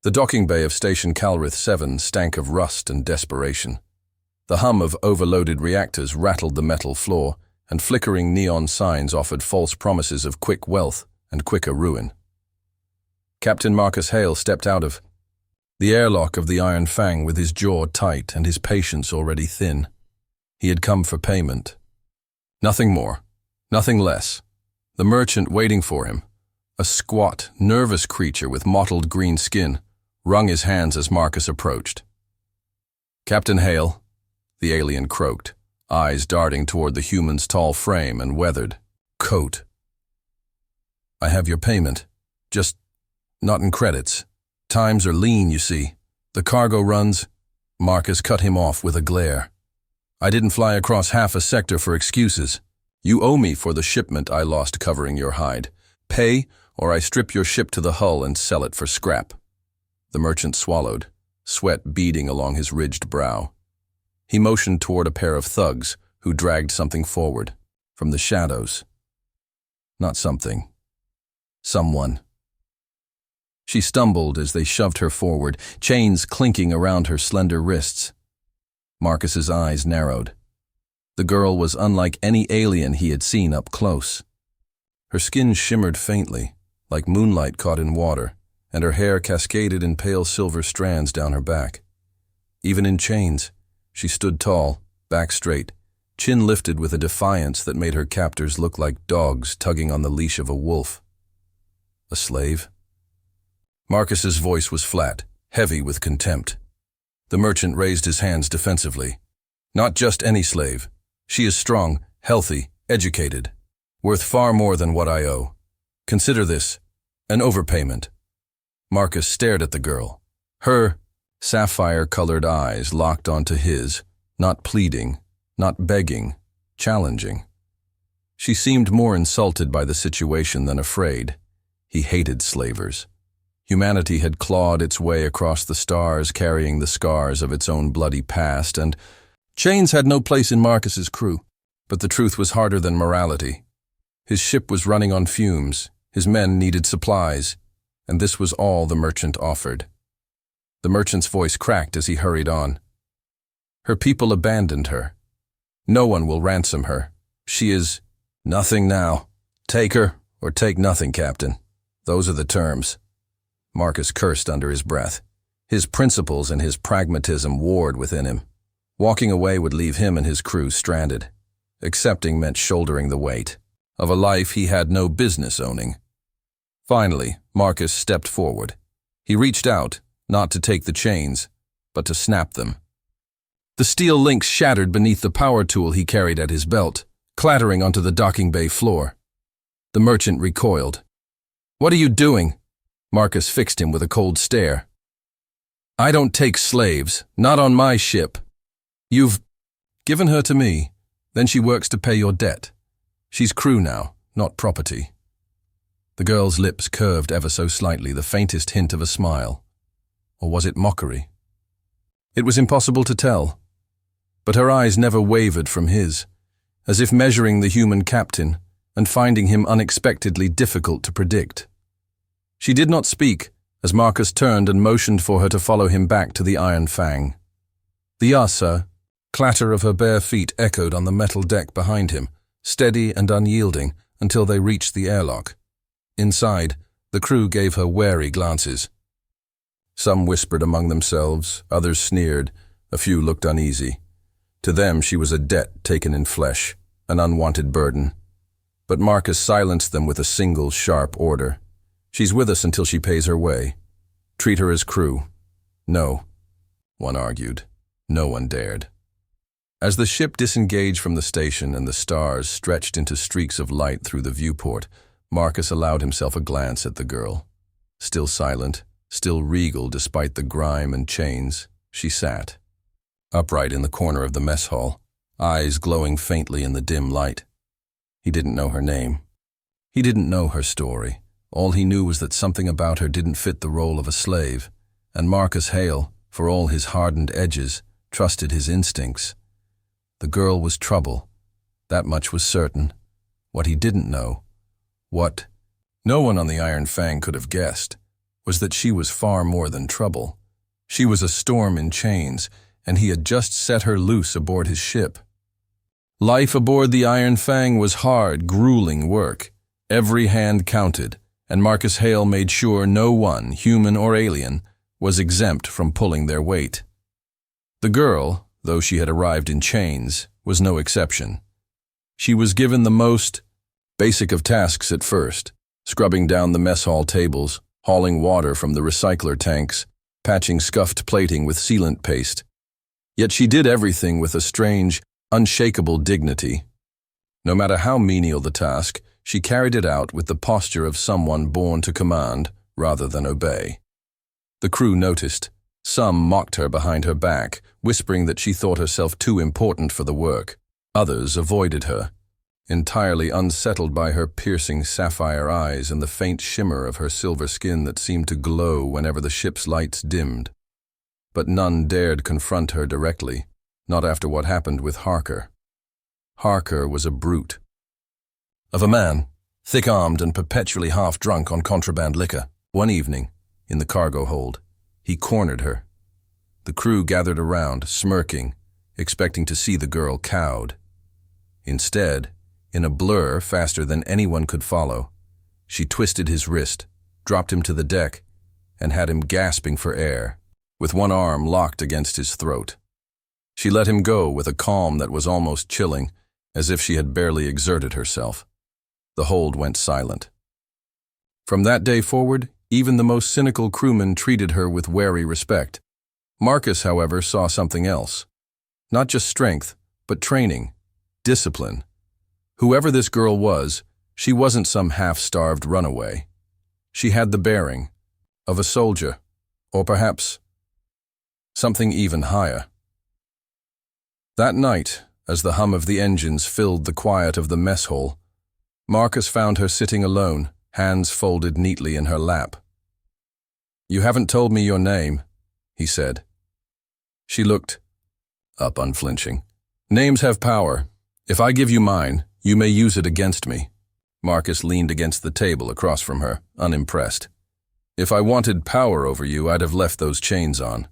The docking bay of Station Calrith 7 stank of rust and desperation. The hum of overloaded reactors rattled the metal floor, and flickering neon signs offered false promises of quick wealth and quicker ruin. Captain Marcus Hale stepped out of the airlock of the Iron Fang with his jaw tight and his patience already thin. He had come for payment. Nothing more, nothing less. The merchant waiting for him, a squat, nervous creature with mottled green skin, wrung his hands as Marcus approached. "Captain Hale," the alien croaked, eyes darting toward the human's tall frame and weathered coat. "I have your payment, just not in credits. Times are lean, you see. The cargo runs—" Marcus cut him off with a glare. "I didn't fly across half a sector for excuses. You owe me for the shipment I lost covering your hide. Pay, or I strip your ship to the hull and sell it for scrap." The merchant swallowed, sweat beading along his ridged brow. He motioned toward a pair of thugs who dragged something forward, from the shadows. Not something. Someone. She stumbled as they shoved her forward, chains clinking around her slender wrists. Marcus's eyes narrowed. The girl was unlike any alien he had seen up close. Her skin shimmered faintly, like moonlight caught in water, and her hair cascaded in pale silver strands down her back. Even in chains, she stood tall, back straight, chin lifted with a defiance that made her captors look like dogs tugging on the leash of a wolf. A slave? Marcus's voice was flat, heavy with contempt. The merchant raised his hands defensively. "Not just any slave. She is strong, healthy, educated, worth far more than what I owe. Consider this an overpayment." Marcus stared at the girl. Her sapphire-colored eyes locked onto his, not pleading, not begging, challenging. She seemed more insulted by the situation than afraid. He hated slavers. Humanity had clawed its way across the stars, carrying the scars of its own bloody past, and chains had no place in Marcus's crew. But the truth was harder than morality. His ship was running on fumes, his men needed supplies, and this was all the merchant offered. The merchant's voice cracked as he hurried on. "Her people abandoned her. No one will ransom her. She is nothing now. Take her or take nothing, Captain. Those are the terms." Marcus cursed under his breath. His principles and his pragmatism warred within him. Walking away would leave him and his crew stranded. Accepting meant shouldering the weight of a life he had no business owning. Finally, Marcus stepped forward. He reached out, not to take the chains, but to snap them. The steel links shattered beneath the power tool he carried at his belt, clattering onto the docking bay floor. The merchant recoiled. "What are you doing?" Marcus fixed him with a cold stare. "I don't take slaves, not on my ship. You've given her to me, then she works to pay your debt. She's crew now, not property." The girl's lips curved ever so slightly, the faintest hint of a smile. Or was it mockery? It was impossible to tell. But her eyes never wavered from his, as if measuring the human captain and finding him unexpectedly difficult to predict. She did not speak as Marcus turned and motioned for her to follow him back to the Iron Fang. The "Yes, sir" clatter of her bare feet echoed on the metal deck behind him, steady and unyielding until they reached the airlock. Inside, the crew gave her wary glances. Some whispered among themselves, others sneered, a few looked uneasy. To them she was a debt taken in flesh, an unwanted burden. But Marcus silenced them with a single sharp order. "She's with us until she pays her way. Treat her as crew." No, one argued. No one dared. As the ship disengaged from the station and the stars stretched into streaks of light through the viewport, Marcus allowed himself a glance at the girl. Still silent, still regal despite the grime and chains, she sat, upright in the corner of the mess hall, eyes glowing faintly in the dim light. He didn't know her name. He didn't know her story. All he knew was that something about her didn't fit the role of a slave, and Marcus Hale, for all his hardened edges, trusted his instincts. The girl was trouble. That much was certain. What he didn't know, what no one on the Iron Fang could have guessed, was that she was far more than trouble. She was a storm in chains, and he had just set her loose aboard his ship. Life aboard the Iron Fang was hard, grueling work. Every hand counted, and Marcus Hale made sure no one, human or alien, was exempt from pulling their weight. The girl, though she had arrived in chains, was no exception. She was given the most basic of tasks at first, scrubbing down the mess hall tables, hauling water from the recycler tanks, patching scuffed plating with sealant paste. Yet she did everything with a strange, unshakable dignity. No matter how menial the task, she carried it out with the posture of someone born to command rather than obey. The crew noticed. Some mocked her behind her back, whispering that she thought herself too important for the work. Others avoided her, entirely unsettled by her piercing sapphire eyes and the faint shimmer of her silver skin that seemed to glow whenever the ship's lights dimmed. But none dared confront her directly, not after what happened with Harker. Harker was a brute. Of a man, thick-armed and perpetually half-drunk on contraband liquor. One evening, in the cargo hold, he cornered her. The crew gathered around, smirking, expecting to see the girl cowed. Instead, in a blur faster than anyone could follow, she twisted his wrist, dropped him to the deck, and had him gasping for air, with one arm locked against his throat. She let him go with a calm that was almost chilling, as if she had barely exerted herself. The hold went silent. From that day forward, even the most cynical crewmen treated her with wary respect. Marcus, however, saw something else. Not just strength, but training, discipline. Whoever this girl was, she wasn't some half-starved runaway. She had the bearing of a soldier, or perhaps something even higher. That night, as the hum of the engines filled the quiet of the mess hall, Marcus found her sitting alone, hands folded neatly in her lap. "You haven't told me your name," he said. She looked up, unflinching. "Names have power. If I give you mine, you may use it against me." Marcus leaned against the table across from her, unimpressed. "If I wanted power over you, I'd have left those chains on."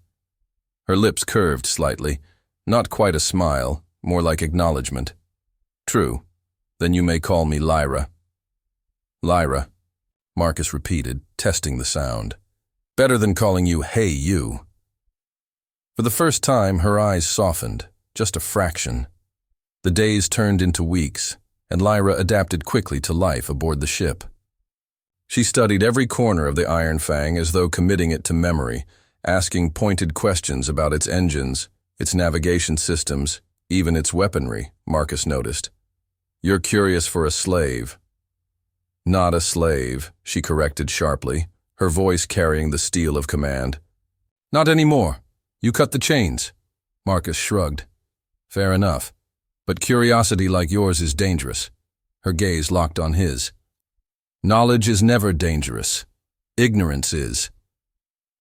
Her lips curved slightly, not quite a smile, more like acknowledgement. "True. Then you may call me Lyra." "Lyra," Marcus repeated, testing the sound. "Better than calling you, hey, you." For the first time, her eyes softened, just a fraction. The days turned into weeks, and Lyra adapted quickly to life aboard the ship. She studied every corner of the Iron Fang as though committing it to memory, asking pointed questions about its engines, its navigation systems, even its weaponry, Marcus noticed. "You're curious for a slave." "Not a slave," she corrected sharply, her voice carrying the steel of command. "Not anymore. You cut the chains." Marcus shrugged. "Fair enough. But curiosity like yours is dangerous." Her gaze locked on his. "Knowledge is never dangerous. Ignorance is."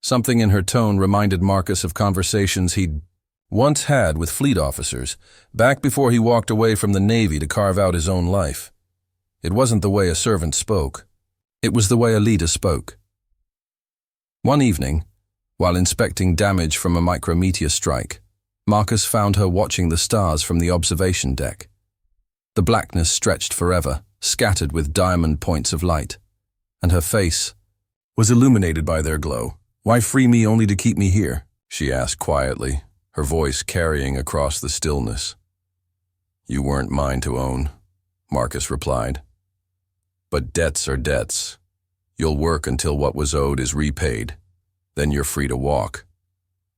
Something in her tone reminded Marcus of conversations he'd once had with fleet officers, back before he walked away from the Navy to carve out his own life. It wasn't the way a servant spoke. It was the way a leader spoke. One evening, while inspecting damage from a micrometeor strike, Marcus found her watching the stars from the observation deck. The blackness stretched forever, scattered with diamond points of light, and her face was illuminated by their glow. "Why free me only to keep me here?" she asked quietly, her voice carrying across the stillness. "You weren't mine to own," Marcus replied. "But debts are debts. You'll work until what was owed is repaid. Then you're free to walk."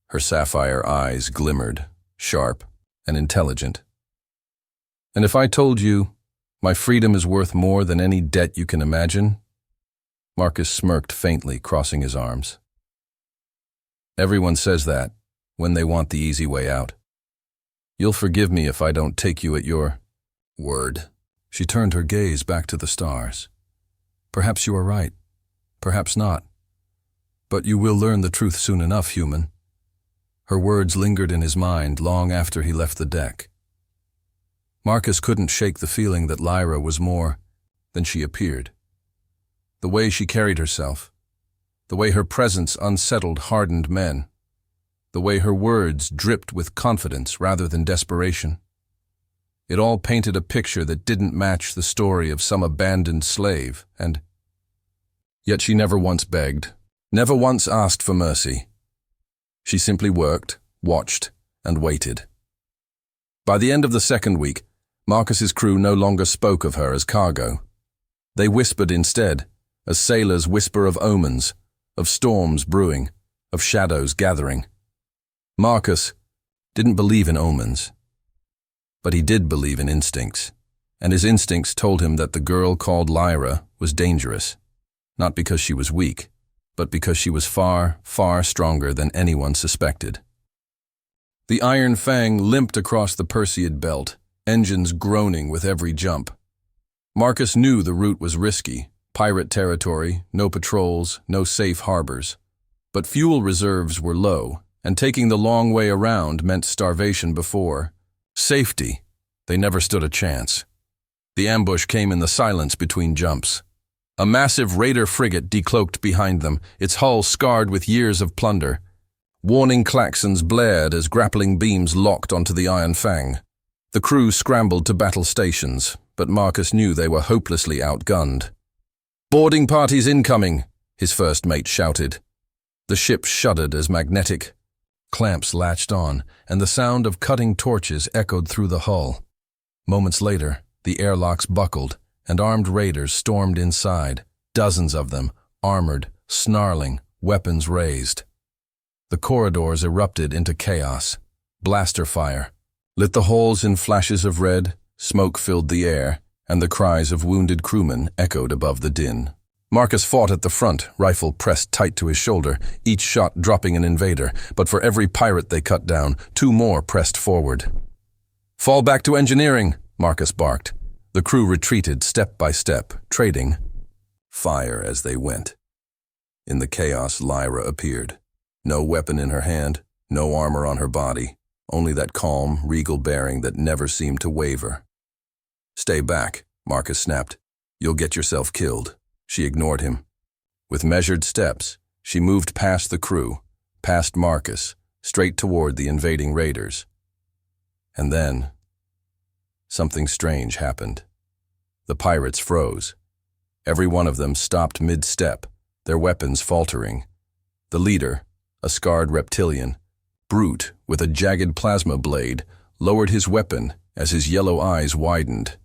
Her sapphire eyes glimmered, sharp and intelligent. "And if I told you my freedom is worth more than any debt you can imagine?" Marcus smirked faintly, crossing his arms. "Everyone says that when they want the easy way out. You'll forgive me if I don't take you at your word." She turned her gaze back to the stars. "Perhaps you are right. Perhaps not. But you will learn the truth soon enough, human." Her words lingered in his mind long after he left the deck. Marcus couldn't shake the feeling that Lyra was more than she appeared. The way she carried herself, the way her presence unsettled hardened men, the way her words dripped with confidence rather than desperation. It all painted a picture that didn't match the story of some abandoned slave, and yet she never once begged, never once asked for mercy. She simply worked, watched, and waited. By the end of the second week, Marcus's crew no longer spoke of her as cargo. They whispered instead, as sailors whisper of omens, of storms brewing, of shadows gathering. Marcus didn't believe in omens, but he did believe in instincts, and his instincts told him that the girl called Lyra was dangerous, not because she was weak, but because she was far, far stronger than anyone suspected. The Iron Fang limped across the Perseid belt, engines groaning with every jump. Marcus knew the route was risky, pirate territory, no patrols, no safe harbors. But fuel reserves were low, and taking the long way around meant starvation before safety. They never stood a chance. The ambush came in the silence between jumps. A massive raider frigate decloaked behind them, its hull scarred with years of plunder. Warning klaxons blared as grappling beams locked onto the Iron Fang. The crew scrambled to battle stations, but Marcus knew they were hopelessly outgunned. "Boarding parties incoming," his first mate shouted. The ship shuddered as magnetic clamps latched on, and the sound of cutting torches echoed through the hull. Moments later, the airlocks buckled, and armed raiders stormed inside, dozens of them, armored, snarling, weapons raised. The corridors erupted into chaos. Blaster fire lit the halls in flashes of red, smoke filled the air, and the cries of wounded crewmen echoed above the din. Marcus fought at the front, rifle pressed tight to his shoulder, each shot dropping an invader, but for every pirate they cut down, 2 more pressed forward. "Fall back to engineering," Marcus barked. The crew retreated step by step, trading fire as they went. In the chaos, Lyra appeared. No weapon in her hand, no armor on her body, only that calm, regal bearing that never seemed to waver. "Stay back," Marcus snapped. "You'll get yourself killed." She ignored him. With measured steps, she moved past the crew, past Marcus, straight toward the invading raiders. And then, something strange happened. The pirates froze. Every one of them stopped mid-step, their weapons faltering. The leader, a scarred reptilian, brute with a jagged plasma blade, lowered his weapon as his yellow eyes widened.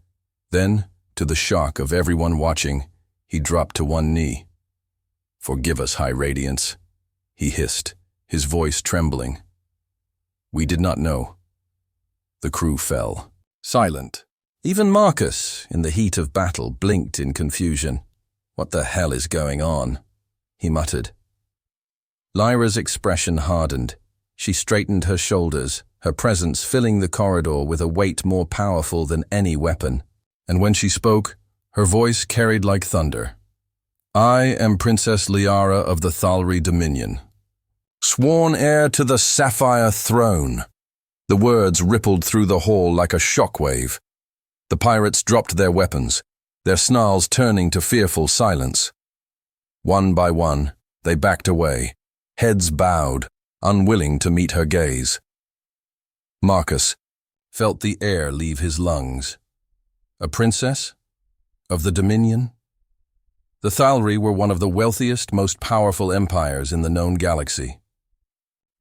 Then, to the shock of everyone watching, he dropped to one knee. "Forgive us, High Radiance," he hissed, his voice trembling. "We did not know." The crew fell, silent. Even Marcus, in the heat of battle, blinked in confusion. "What the hell is going on?" he muttered. Lyra's expression hardened. She straightened her shoulders, her presence filling the corridor with a weight more powerful than any weapon. And when she spoke, her voice carried like thunder. "I am Princess Liara of the Thalri Dominion, sworn heir to the Sapphire Throne." The words rippled through the hall like a shockwave. The pirates dropped their weapons, their snarls turning to fearful silence. One by one, they backed away, heads bowed, unwilling to meet her gaze. Marcus felt the air leave his lungs. A princess? Of the Dominion? The Thalri were one of the wealthiest, most powerful empires in the known galaxy.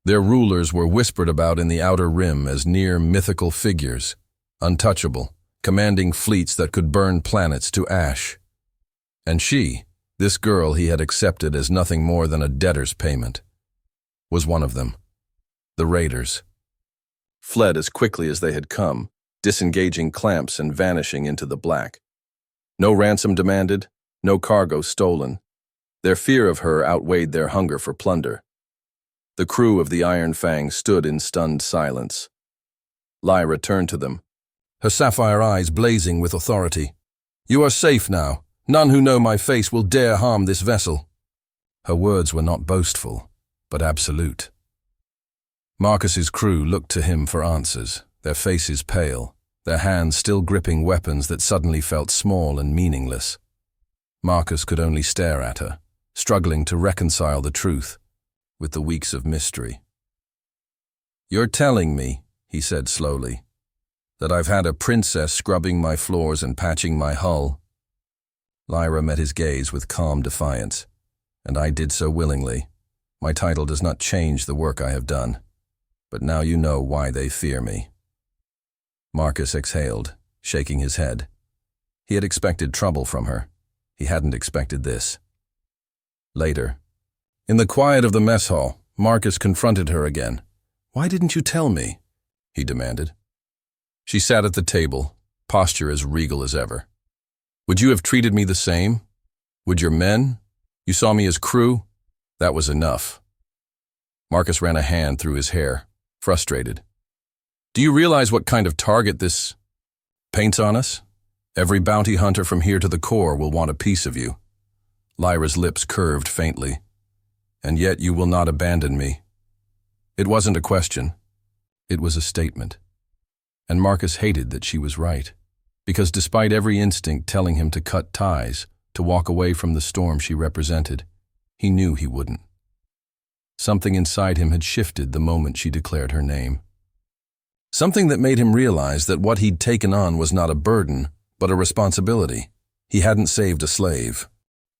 Their rulers were whispered about in the Outer Rim as near mythical figures, untouchable, commanding fleets that could burn planets to ash. And she, this girl he had accepted as nothing more than a debtor's payment, was one of them. The raiders fled as quickly as they had come, disengaging clamps and vanishing into the black. No ransom demanded, no cargo stolen. Their fear of her outweighed their hunger for plunder. The crew of the Iron Fang stood in stunned silence. Lyra turned to them, her sapphire eyes blazing with authority. "You are safe now. None who know my face will dare harm this vessel." Her words were not boastful, but absolute. Marcus's crew looked to him for answers, their faces pale, their hands still gripping weapons that suddenly felt small and meaningless. Marcus could only stare at her, struggling to reconcile the truth with the weeks of mystery. "You're telling me," he said slowly, "that I've had a princess scrubbing my floors and patching my hull?" Lyra met his gaze with calm defiance, "And I did so willingly. My title does not change the work I have done, but now you know why they fear me." Marcus exhaled, shaking his head. He had expected trouble from her. He hadn't expected this. Later, in the quiet of the mess hall, Marcus confronted her again. "Why didn't you tell me?" he demanded. She sat at the table, posture as regal as ever. "Would you have treated me the same? Would your men? You saw me as crew? That was enough." Marcus ran a hand through his hair, frustrated. "Do you realize what kind of target this paints on us? Every bounty hunter from here to the core will want a piece of you." Lyra's lips curved faintly. "And yet you will not abandon me." It wasn't a question. It was a statement. And Marcus hated that she was right, because despite every instinct telling him to cut ties, to walk away from the storm she represented, he knew he wouldn't. Something inside him had shifted the moment she declared her name. Something that made him realize that what he'd taken on was not a burden, but a responsibility. He hadn't saved a slave.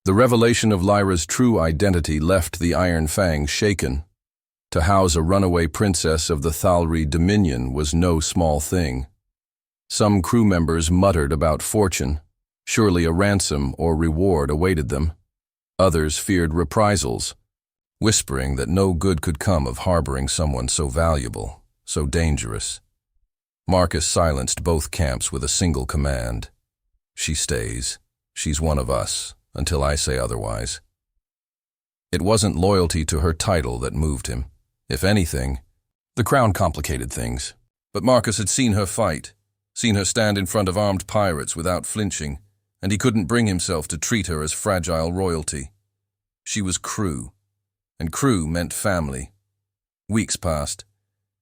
The revelation of Lyra's true identity left the Iron Fang shaken. To house a runaway princess of the Thalri Dominion was no small thing. Some crew members muttered about fortune. Surely a ransom or reward awaited them. Others feared reprisals, whispering that no good could come of harboring someone so valuable, so dangerous. Marcus silenced both camps with a single command. "She stays. She's one of us, until I say otherwise." It wasn't loyalty to her title that moved him. If anything, the crown complicated things. But Marcus had seen her fight, seen her stand in front of armed pirates without flinching, and he couldn't bring himself to treat her as fragile royalty. She was crew, and crew meant family. Weeks passed,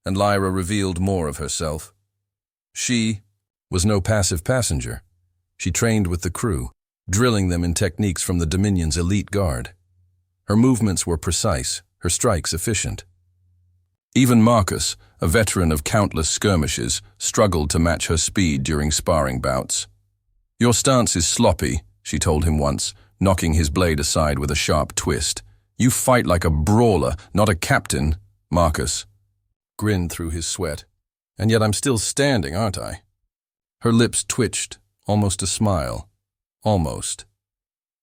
and Lyra revealed more of herself. She was no passive passenger. She trained with the crew, drilling them in techniques from the Dominion's elite guard. Her movements were precise, her strikes efficient. Even Marcus, a veteran of countless skirmishes, struggled to match her speed during sparring bouts. "Your stance is sloppy," she told him once, knocking his blade aside with a sharp twist. "You fight like a brawler, not a captain." Marcus grinned through his sweat. "And yet I'm still standing, aren't I?" Her lips twitched, almost a smile. Almost.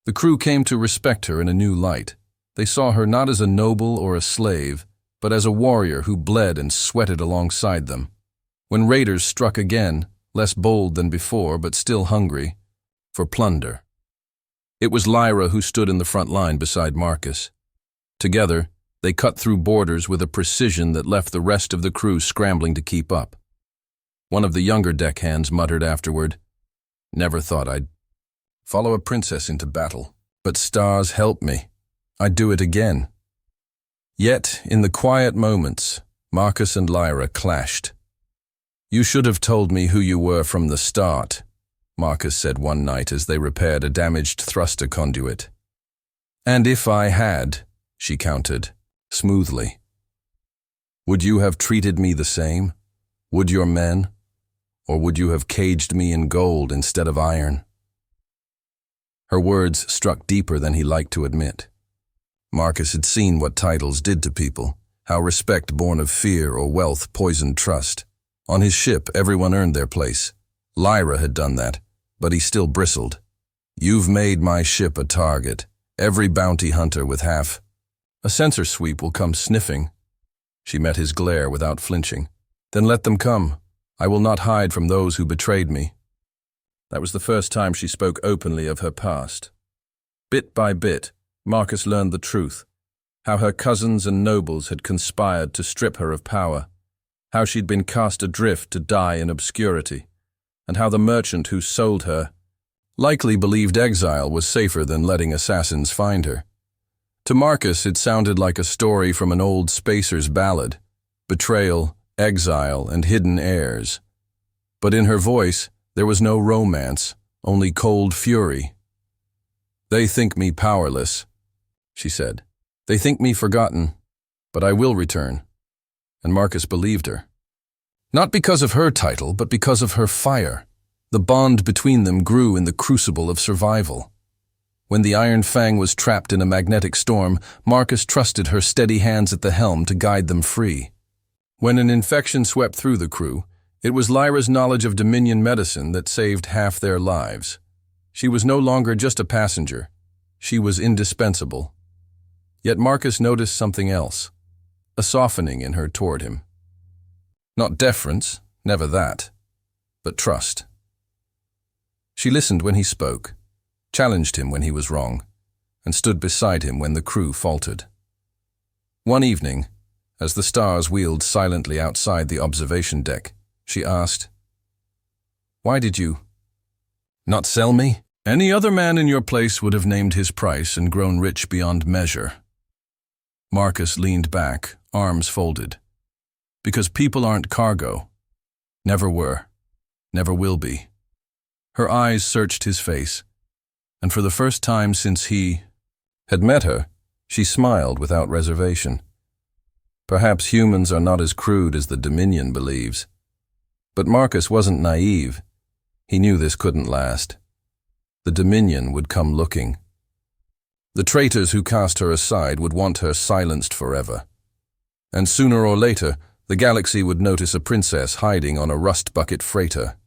The crew came to respect her in a new light. They saw her not as a noble or a slave, but as a warrior who bled and sweated alongside them. When raiders struck again, less bold than before, but still hungry, for plunder. It was Lyra who stood in the front line beside Marcus. Together, they cut through borders with a precision that left the rest of the crew scrambling to keep up. One of the younger deckhands muttered afterward, "Never thought I'd follow a princess into battle, but stars help me. I'd do it again." Yet, in the quiet moments, Marcus and Lyra clashed. "You should have told me who you were from the start," Marcus said one night as they repaired a damaged thruster conduit. "And if I had," she countered, smoothly. "Would you have treated me the same? Would your men? Or would you have caged me in gold instead of iron?" Her words struck deeper than he liked to admit. Marcus had seen what titles did to people, how respect born of fear or wealth poisoned trust. On his ship, everyone earned their place. Lyra had done that, but he still bristled. "You've made my ship a target. Every bounty hunter with half. A sensor sweep will come sniffing." She met his glare without flinching. "Then let them come. I will not hide from those who betrayed me." That was the first time she spoke openly of her past. Bit by bit, Marcus learned the truth, how her cousins and nobles had conspired to strip her of power, how she'd been cast adrift to die in obscurity, and how the merchant who sold her likely believed exile was safer than letting assassins find her. To Marcus, it sounded like a story from an old spacer's ballad, betrayal, exile, and hidden heirs. But in her voice, there was no romance, only cold fury. "They think me powerless. she said. "They think me forgotten, but I will return." And Marcus believed her. Not because of her title, but because of her fire. The bond between them grew in the crucible of survival. When the Iron Fang was trapped in a magnetic storm, Marcus trusted her steady hands at the helm to guide them free. When an infection swept through the crew, it was Lyra's knowledge of Dominion medicine that saved half their lives. She was no longer just a passenger. She was indispensable. Yet Marcus noticed something else, a softening in her toward him. Not deference, never that, but trust. She listened when he spoke, challenged him when he was wrong, and stood beside him when the crew faltered. One evening, as the stars wheeled silently outside the observation deck, she asked, "Why did you not sell me? Any other man in your place would have named his price and grown rich beyond measure." Marcus leaned back, arms folded. "Because people aren't cargo. Never were. Never will be." Her eyes searched his face, and for the first time since he had met her, she smiled without reservation. Perhaps humans are not as crude as the Dominion believes. But Marcus wasn't naive. He knew this couldn't last. The Dominion would come looking. The traitors who cast her aside would want her silenced forever. And sooner or later, the galaxy would notice a princess hiding on a rust-bucket freighter.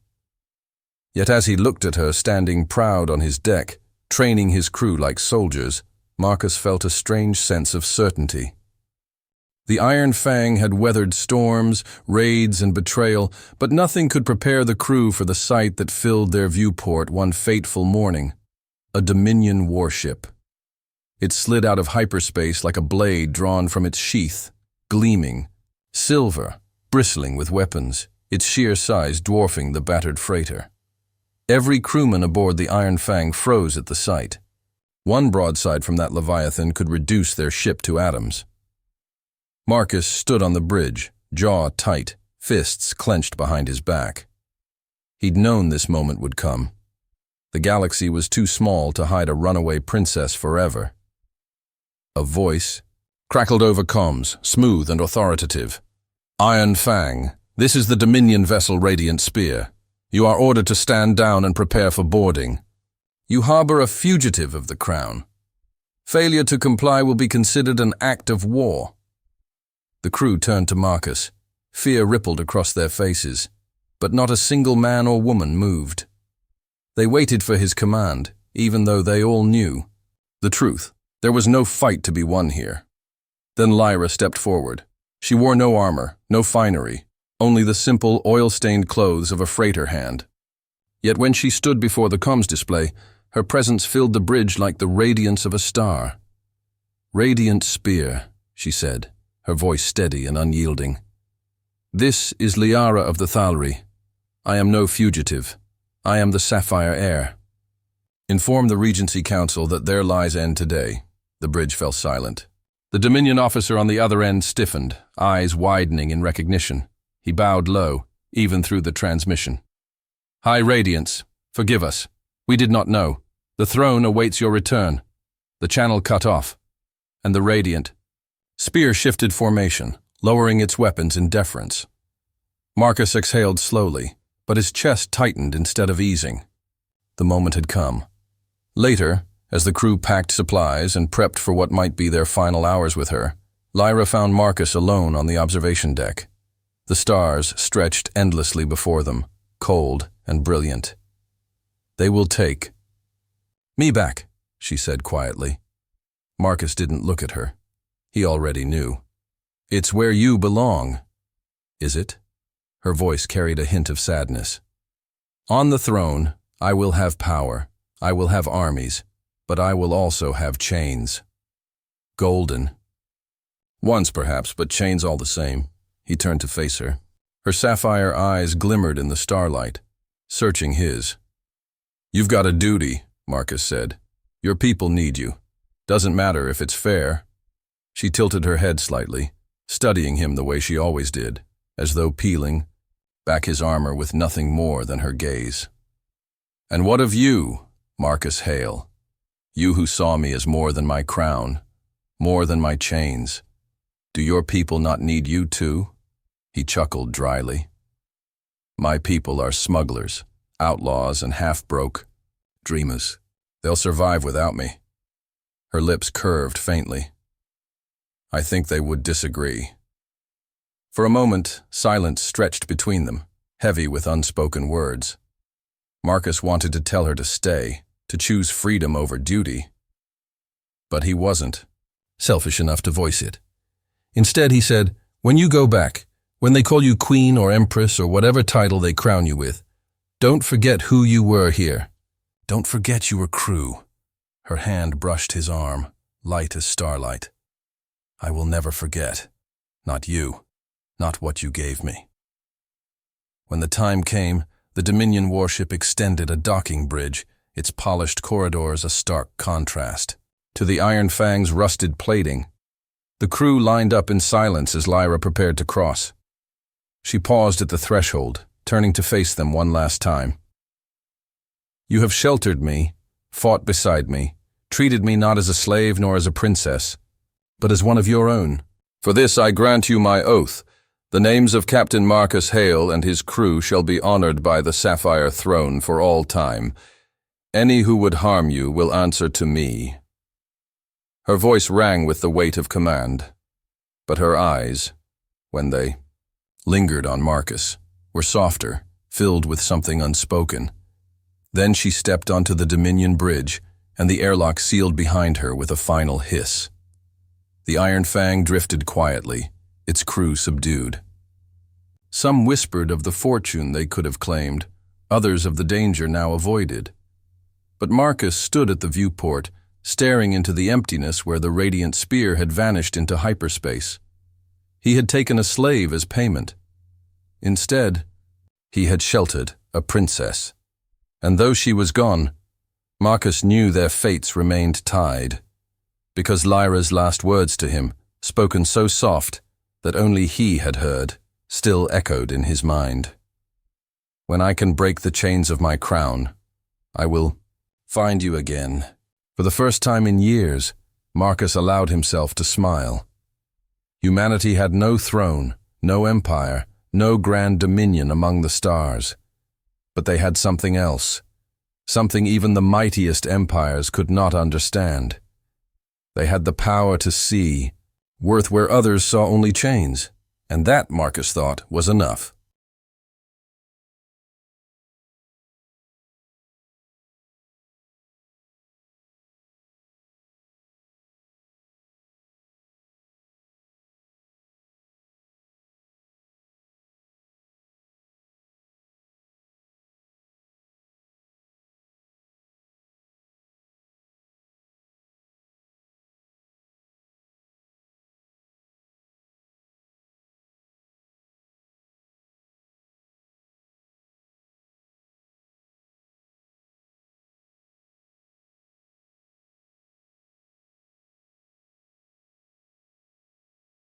Yet as he looked at her standing proud on his deck, training his crew like soldiers, Marcus felt a strange sense of certainty. The Iron Fang had weathered storms, raids, and betrayal, but nothing could prepare the crew for the sight that filled their viewport one fateful morning: a Dominion warship. It slid out of hyperspace like a blade drawn from its sheath, gleaming, silver, bristling with weapons, its sheer size dwarfing the battered freighter. Every crewman aboard the Iron Fang froze at the sight. One broadside from that Leviathan could reduce their ship to atoms. Marcus stood on the bridge, jaw tight, fists clenched behind his back. He'd known this moment would come. The galaxy was too small to hide a runaway princess forever. A voice crackled over comms, smooth and authoritative. "Iron Fang, this is the Dominion vessel Radiant Spear. You are ordered to stand down and prepare for boarding. You harbor a fugitive of the crown. Failure to comply will be considered an act of war." The crew turned to Marcus. Fear rippled across their faces, but not a single man or woman moved. They waited for his command, even though they all knew the truth. There was no fight to be won here. Then Lyra stepped forward. She wore no armor, no finery, only the simple, oil-stained clothes of a freighter hand. Yet when she stood before the comms display, her presence filled the bridge like the radiance of a star. "Radiant Spear," she said, her voice steady and unyielding. "This is Liara of the Thalri. I am no fugitive. I am the Sapphire Heir. Inform the Regency Council that their lies end today." The bridge fell silent. The Dominion officer on the other end stiffened, eyes widening in recognition. He bowed low, even through the transmission. "High Radiance, forgive us. We did not know. The throne awaits your return." The channel cut off, and the Radiant Spear shifted formation, lowering its weapons in deference. Marcus exhaled slowly, but his chest tightened instead of easing. The moment had come. Later, as the crew packed supplies and prepped for what might be their final hours with her, Lyra found Marcus alone on the observation deck. The stars stretched endlessly before them, cold and brilliant. "They will take me back," she said quietly. Marcus didn't look at her. He already knew. "It's where you belong." "Is it?" Her voice carried a hint of sadness. "On the throne, I will have power. I will have armies, but I will also have chains. Golden. Once perhaps, but chains all the same." He turned to face her. Her sapphire eyes glimmered in the starlight, searching his. "You've got a duty," Marcus said. "Your people need you. Doesn't matter if it's fair." She tilted her head slightly, studying him the way she always did, as though peeling back his armor with nothing more than her gaze. "And what of you, Marcus Hale? You who saw me as more than my crown, More than my chains. Do your people not need you too? He chuckled dryly. My people are smugglers, outlaws, and half-broke dreamers. They'll survive without me. Her lips curved faintly. I think they would disagree. For a moment, silence stretched between them, heavy with unspoken words. Marcus wanted to tell her to stay, to choose freedom over duty. But he wasn't selfish enough to voice it. Instead, he said, when you go back, when they call you queen or empress or whatever title they crown you with, don't forget who you were here. Don't forget you were crew. Her hand brushed his arm, light as starlight. I will never forget. Not you. Not what you gave me. When the time came, the Dominion warship extended a docking bridge, its polished corridors a stark contrast to the Iron Fang's rusted plating. The crew lined up in silence as Lyra prepared to cross. She paused at the threshold, turning to face them one last time. You have sheltered me, fought beside me, treated me not as a slave nor as a princess, but as one of your own. For this I grant you my oath. The names of Captain Marcus Hale and his crew shall be honored by the Sapphire Throne for all time. Any who would harm you will answer to me. Her voice rang with the weight of command, but her eyes, when they lingered on Marcus, were softer, filled with something unspoken. Then she stepped onto the Dominion bridge, and the airlock sealed behind her with a final hiss. The Iron Fang drifted quietly, its crew subdued. Some whispered of the fortune they could have claimed, others of the danger now avoided. But Marcus stood at the viewport, staring into the emptiness where the radiant spear had vanished into hyperspace. He had taken a slave as payment. Instead, he had sheltered a princess. And though she was gone, Marcus knew their fates remained tied, because Lyra's last words to him, spoken so soft that only he had heard, still echoed in his mind. When I can break the chains of my crown, I will find you again. For the first time in years, Marcus allowed himself to smile. Humanity had no throne, no empire, no grand dominion among the stars. But they had something else, something even the mightiest empires could not understand. They had the power to see, worth where others saw only chains, and that, Marcus thought, was enough.